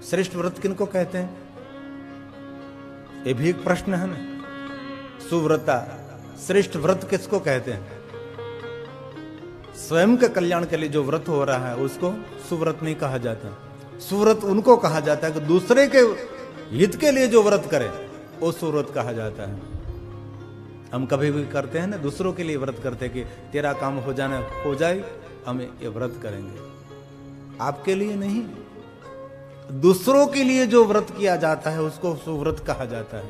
श्रेष्ठ व्रत किनको कहते हैं? ये भी एक प्रश्न है ना। सुव्रता, श्रेष्ठ व्रत किसको कहते हैं? स्वयं के कल्याण के लिए जो व्रत हो रहा है उसको सुव्रत नहीं कहा जाता। सुव्रत उनको कहा जाता है कि दूसरे के हित के लिए जो व्रत करे वो सुव्रत कहा जाता है। हम कभी भी करते हैं ना, दूसरों के लिए व्रत करते हैं कि तेरा काम हो जाए, हम ये व्रत करेंगे। आपके लिए नहीं, दूसरों के लिए जो व्रत किया जाता है उसको सुव्रत कहा जाता है।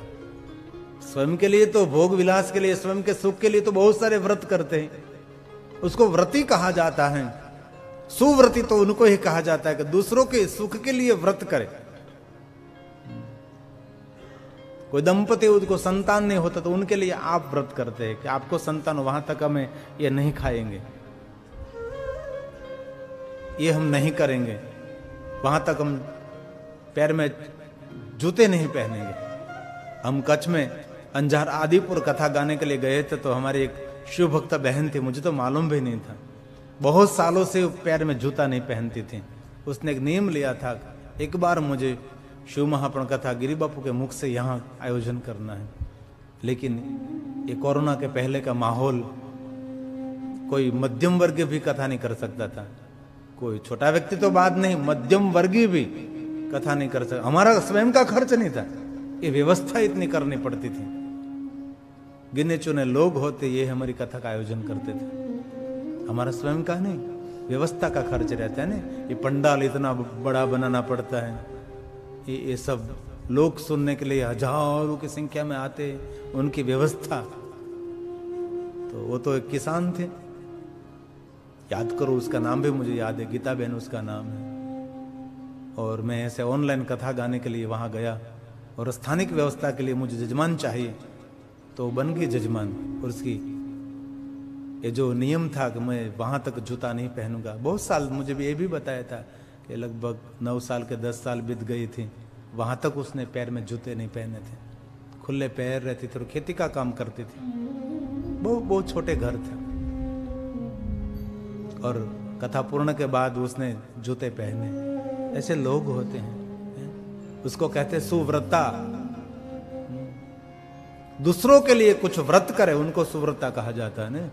स्वयं के लिए तो, भोग विलास के लिए, स्वयं के सुख के लिए तो बहुत सारे व्रत करते हैं, उसको व्रती कहा जाता है। सुव्रती तो उनको ही कहा जाता है कि दूसरों के सुख के लिए व्रत करे। कोई दंपति, उनको संतान नहीं होता तो उनके लिए आप व्रत करते हैं कि आपको संतान हो, वहां तक हमें ये नहीं खाएंगे, ये हम नहीं करेंगे, वहां तक हम पैर में जूते नहीं पहनेंगे। हम कच्छ में अंजार आदिपुर कथा गाने के लिए गए थे, तो हमारी एक शिव भक्त बहन थी, मुझे तो मालूम भी नहीं था, बहुत सालों से पैर में जूता नहीं पहनती थी। उसने एक नियम लिया था, एक बार मुझे शिव महापुराण कथा गिरी बापू के मुख से यहाँ आयोजन करना है। लेकिन ये कोरोना के पहले का माहौल, कोई मध्यम वर्गीय भी कथा नहीं कर सकता था, कोई छोटा व्यक्ति तो बात नहीं, मध्यम वर्गीय भी कथा नहीं कर सकता। हमारा स्वयं का खर्च नहीं था, ये व्यवस्था इतनी करनी पड़ती थी। गिने चुने लोग होते, ये हमारी कथा का आयोजन करते थे, हमारा स्वयं का नहीं, व्यवस्था का खर्च रहता है ना। ये पंडाल इतना बड़ा बनाना पड़ता है, ये सब लोग सुनने के लिए हजारों की संख्या में आते, उनकी व्यवस्था। तो वो तो एक किसान थे, याद करो उसका नाम भी मुझे याद है, गीता बहन उसका नाम है। और मैं ऐसे ऑनलाइन कथा गाने के लिए वहां गया, और स्थानिक व्यवस्था के लिए मुझे जजमान चाहिए, तो बन गई जजमान। और उसकी ये जो नियम था कि मैं वहां तक जूता नहीं पहनूंगा, बहुत साल मुझे भी ये भी बताया था कि लगभग 9 साल के 10 साल बीत गई थी, वहां तक उसने पैर में जूते नहीं पहने थे, खुले पैर रहती थी और खेती का काम करती थी। बहुत छोटे घर थे, और कथा पूर्ण के बाद उसने जूते पहने। ऐसे लोग होते हैं, उसको कहते हैं सुव्रता। दूसरों के लिए कुछ व्रत करे उनको सुव्रता कहा जाता है ना।